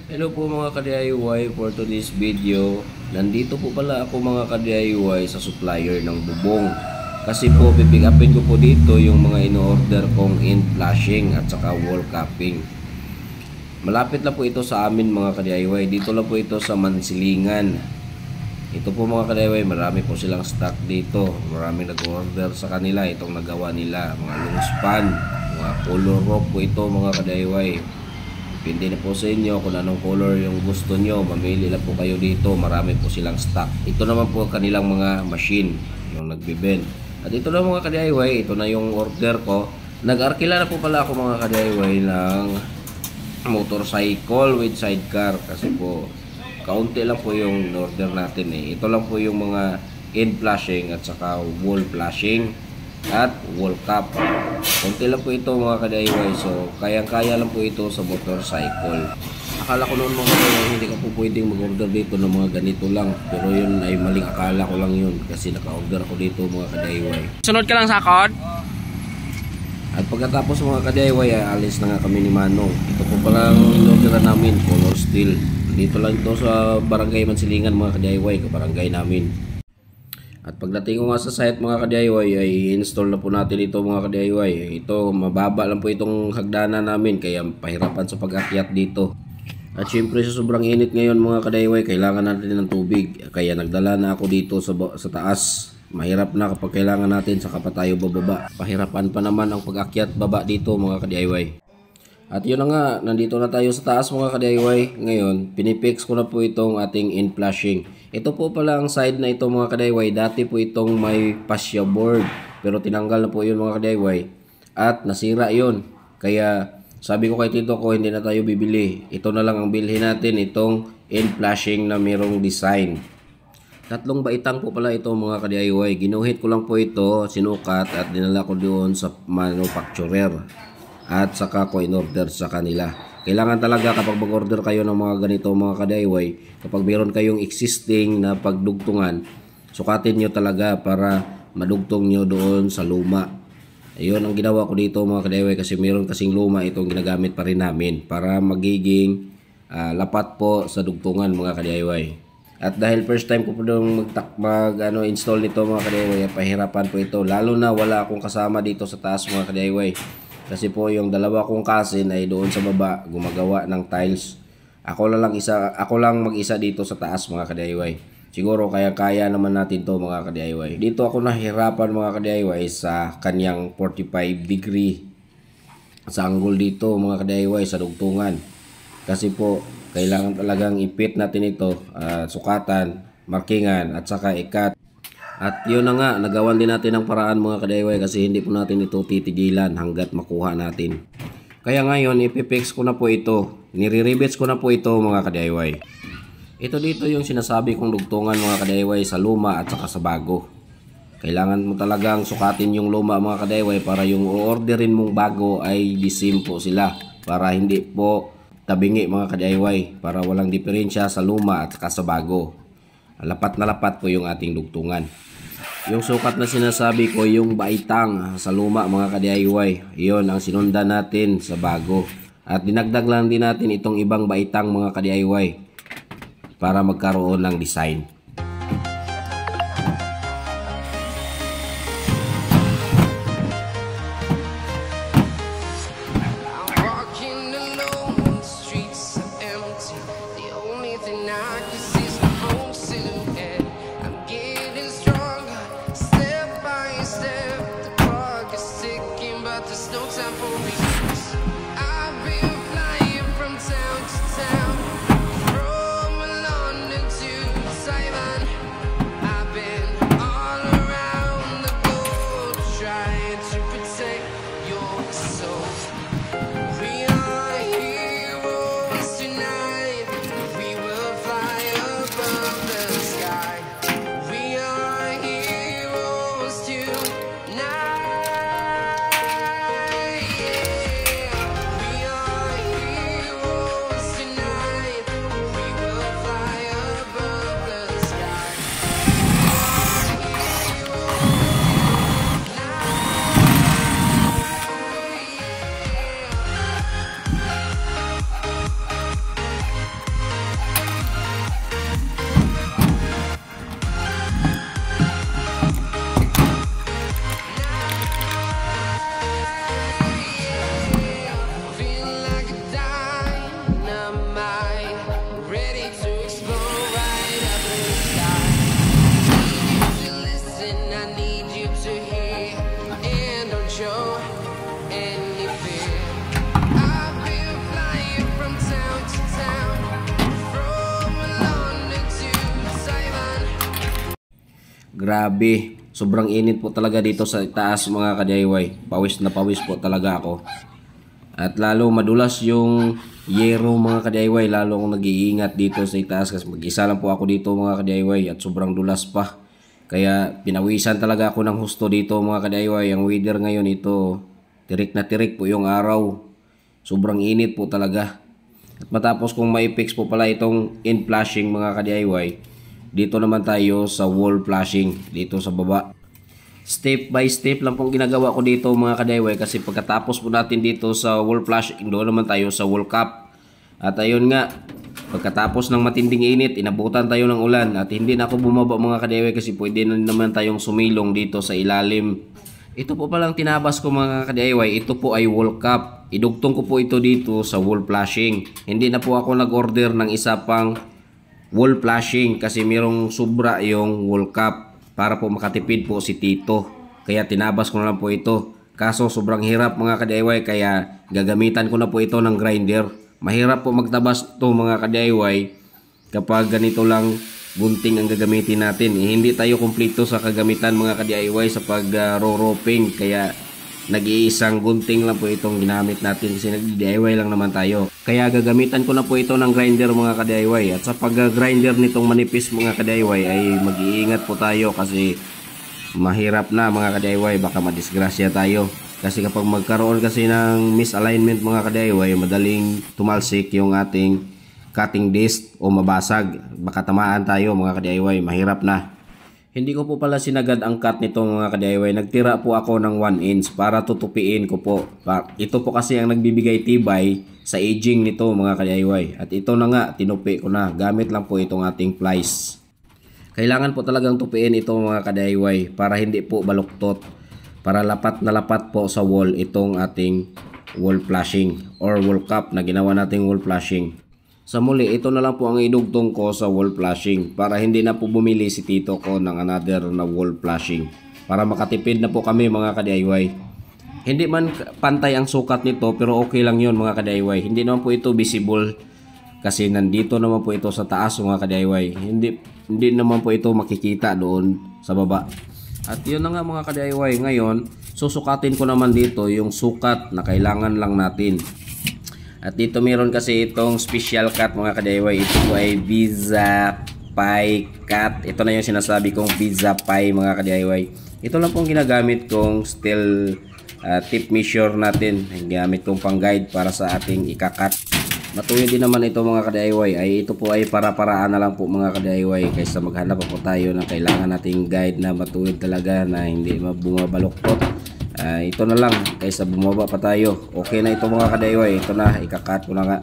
Hello po mga ka-DIY, for today's video. Nandito po pala ako mga ka-DIY sa supplier ng bubong. Kasi po pipick upin ko po dito yung mga in-order kong end flashing at saka wall capping. Malapit lang po ito sa amin mga ka-DIY. Dito lang po ito sa Mansilingan. Ito po mga ka-DIY, marami po silang stock dito. Maraming nag-order sa kanila itong nagawa nila. Mga long span, mga color rope po ito mga ka-DIY. Depende na po sa inyo kung anong color yung gusto nyo. Mamili lang po kayo dito. Marami po silang stock. Ito naman po kanilang mga machine, yung nagbibend. At ito na mga ka-DIY, ito na yung order ko. Nag-arkila na po pala ako mga ka-DIY ng motorcycle with sidecar. Kasi po, kaunti lang po yung order natin eh. Ito lang po yung mga end flashing at saka wall flashing at wall cap. Konti lang po ito mga ka-DIY. So kayang-kaya lang po ito sa motorcycle. Akala ko noon mga ka-DIY hindi ka po pwedeng mag-order dito ng mga ganito lang. Pero yun ay maling akala ko lang yun. Kasi naka-order ako dito mga ka-DIY. Sunod ka lang sa akon. At pagkatapos mga ka-DIY ay alis na nga kami ni Manong. Ito po palang in-orderan namin, color steel. Dito lang ito sa Barangay Mansilingan mga ka-DIY, kabarangay namin. At pagdating ko nga sa site mga ka-DIY ay install na po natin ito mga ka-DIY. Ito mababa lang po itong hagdanan namin kaya pahirapan sa pag-akyat dito. At syempre sa sobrang init ngayon mga ka-DIY kailangan natin ng tubig. Kaya nagdala na ako dito sa taas. Mahirap na kapag kailangan natin saka pa tayo bababa. Pahirapan pa naman ang pag-akyat baba dito mga ka-DIY. At yun na nga, nandito na tayo sa taas mga ka-DIY. Ngayon, pinipix ko na po itong ating end flashing. Ito po pala ang side na ito mga ka-DIY. Dati po itong may fascia board. Pero tinanggal na po yun mga ka-DIY. At nasira yun. Kaya sabi ko kay tito ko, hindi na tayo bibili. Ito na lang ang bilhin natin, itong end flashing na mayroong design. Tatlong baitang po pala ito mga ka-DIY. Ginuhit ko lang po ito, sinukat at dinala ko doon sa manufacturer. At saka ko in-order sa kanila. Kailangan talaga kapag mag-order kayo ng mga ganito mga ka-DIY, kapag mayroon kayong existing na pagdugtungan, sukatin nyo talaga para madugtong nyo doon sa luma. Ayun ang ginawa ko dito mga ka-DIY kasi mayroon kasing luma itong ginagamit pa rin namin para magiging lapat po sa dugtungan mga ka-DIY. At dahil first time ko po doon install nito mga ka-DIY, pahirapan po ito. Lalo na wala akong kasama dito sa taas mga ka-DIY. Kasi po yung dalawa kong cousin ay doon sa baba gumagawa ng tiles. Ako lang mag-isa dito sa taas mga ka-DIY. Siguro kaya naman natin to mga ka-DIY. Dito ako nahirapan mga ka-DIY sa kanyang 45 degree sa angle dito mga ka-DIY sa dugtungan. Kasi po kailangan talagang ipit natin ito, sukatan, markingan at saka ikat. At yun na nga, nagawan din natin ang paraan mga ka-DIY kasi hindi po natin ito titigilan hanggat makuha natin. Kaya ngayon, ipipix ko na po ito. Nire-rivets ko na po ito mga ka-DIY. Ito dito yung sinasabi kong dugtungan mga ka-DIY sa luma at saka sa bago. Kailangan mo talagang sukatin yung luma mga ka-DIY para yung orderin mong bago ay the same po sila. Para hindi po tabingi mga ka-DIY. Para walang diferensya sa luma at saka sa bago. Lapat na lapat po yung ating dugtungan. Yung sukat na sinasabi ko, yung baitang sa luma mga ka-DIY, yun ang sinundan natin sa bago. At dinagdag lang din natin itong ibang baitang mga ka-DIY para magkaroon ng design. Grabe, sobrang init po talaga dito sa itaas mga ka-DIY. Pawis na pawis po talaga ako. At lalo madulas yung yero mga ka-DIY, lalo akong nag-iingat dito sa itaas kasi mag-isa lang po ako dito mga ka-DIY at sobrang dulas pa. Kaya pinawisan talaga ako ng husto dito mga ka-DIY. Ang weather ngayon ito, tirik na tirik po yung araw. Sobrang init po talaga. At matapos kong ma-fix po pala itong in flashing mga ka-DIY, dito naman tayo sa wall flashing dito sa baba. Step by step lang pong ginagawa ko dito mga ka-DIY kasi pagkatapos po natin dito sa wall flashing, doon naman tayo sa wall cap. At ayun nga, pagkatapos ng matinding init, inabutan tayo ng ulan at hindi na ako bumaba mga ka-DIY kasi pwede na naman tayong sumilong dito sa ilalim. Ito po palang tinabas ko mga ka-DIY, ito po ay wall cap. Idugtong ko po ito dito sa wall flashing. Hindi na po ako nag-order ng isa pang wall flashing kasi mayroong sobra yung wall cap para po makatipid po si Tito. Kaya tinabas ko na lang po ito. Kaso sobrang hirap mga ka-DIY kaya gagamitan ko na po ito ng grinder. Mahirap po magtabas ito mga ka-DIY kapag ganito lang gunting ang gagamitin natin. Hindi tayo kumpleto sa kagamitan mga ka-DIY sa pag-roping kaya nag-iisang gunting lang po itong ginamit natin kasi nag-DIY lang naman tayo. Kaya gagamitan ko na po ito ng grinder mga ka-DIY. At sa pag-grinder nitong manipis mga ka-DIY ay mag-iingat po tayo kasi mahirap na mga ka-DIY, baka madisgrasya tayo. Kasi kapag magkaroon kasi ng misalignment mga ka-DIY, madaling tumalsik yung ating cutting disc o mabasag. Baka tamaan tayo mga ka-DIY, mahirap na. Hindi ko po pala sinagad ang cut nito mga ka-DIY. Nagtira po ako ng 1 inch para tutupiin ko po. Ito po kasi ang nagbibigay tibay sa aging nito mga ka-DIY. At ito na nga, tinupi ko na. Gamit lang po itong ating plies. Kailangan po talagang tupiin ito mga ka-DIY para hindi po baluktot. Para lapat na lapat po sa wall itong ating wall flashing or wall cap na ginawa nating wall flashing. Sa muli, ito na lang po ang idugtong ko sa wall flashing para hindi na po bumili si Tito ko ng another na wall flashing. Para makatipid na po kami mga ka-DIY. Hindi man pantay ang sukat nito pero okay lang yun mga ka-DIY. Hindi naman po ito visible kasi nandito naman po ito sa taas mga ka-DIY. Hindi naman po ito makikita doon sa baba. At yun na nga mga ka-DIY. Ngayon, susukatin ko naman dito yung sukat na kailangan lang natin. At dito meron kasi itong special cut mga ka-DIY. Ito po ay Visa Pi cut. Ito na yung sinasabi kong Visa Pi mga ka-DIY. Ito lang pong ginagamit kong steel tip measure natin. Gamit kong pang guide para sa ating ikakat. Matuwid din naman ito mga ka-DIY. Ito po ay para-paraan na lang po mga ka-DIY. Kaysa maghanap po tayo ng kailangan nating guide na matuwid talaga na hindi bumabaluktot. Ito na lang kaysa bumaba pa tayo. Okay na ito mga ka-DIY. Ito na, ikakat ko na nga.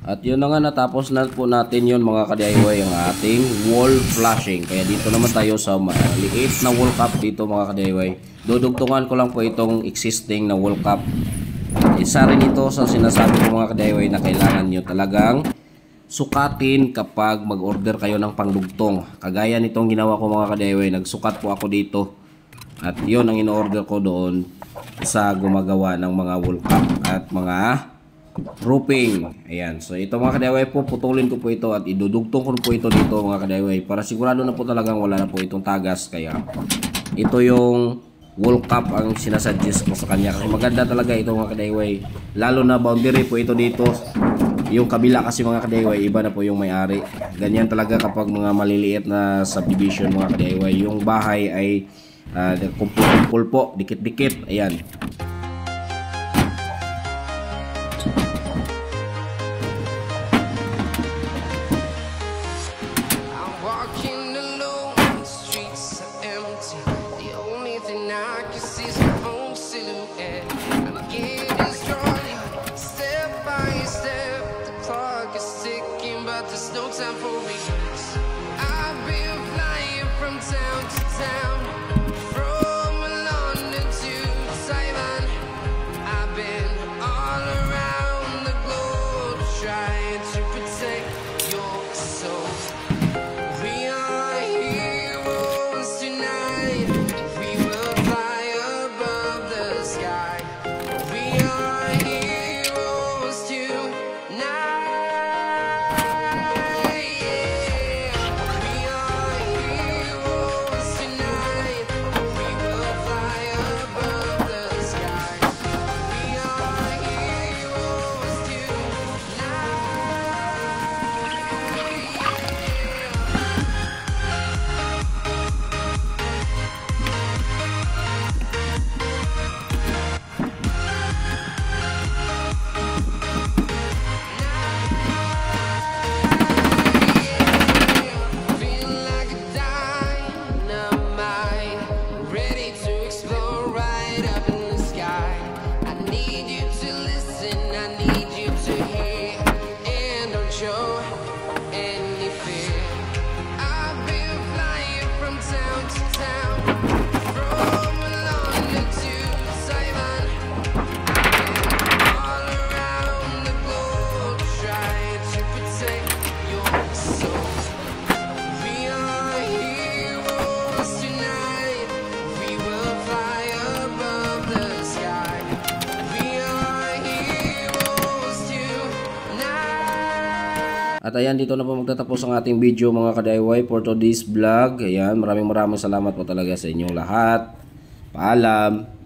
At yun na nga, natapos na po natin yun mga ka-DIY ang ating wall flashing. Kaya dito naman tayo sa maliit na wall cap dito mga ka-DIY. Dudugtungan ko lang po itong existing na wall cap. Isa rin ito sa sinasabi ko mga ka-DIY na kailangan nyo talagang sukatin kapag mag-order kayo ng pangdugtong. Kagaya nitong ginawa ko mga ka-DIY, nagsukat po ako dito. At yun ang in-order ko doon sa gumagawa ng mga wall cap at mga roofing. Ayan. So ito mga ka-DIY po, putulin ko po ito at idudugtong ko po ito dito mga ka-DIY para sigurado na po talagang wala na po itong tagas. Kaya ito yung World Cup ang sinasuggest ko sa kanya kasi maganda talaga ito mga kadayway, lalo na boundary po ito dito. Yung kabila kasi mga kadayway, iba na po yung may-ari. Ganyan talaga kapag mga maliliit na subdivision mga kadayway, yung bahay ay kumpul-kumpul po, dikit-dikit. Ayan. There's no time for regrets. I've been flying from town to town, from London to Taiwan. I've been all around the globe trying to protect your soul. We are heroes tonight. We will fly above the sky. We are heroes tonight. At ayan, dito na po magtatapos ang ating video mga kadayway for today's vlog. Ayan, maraming salamat po talaga sa inyong lahat. Paalam.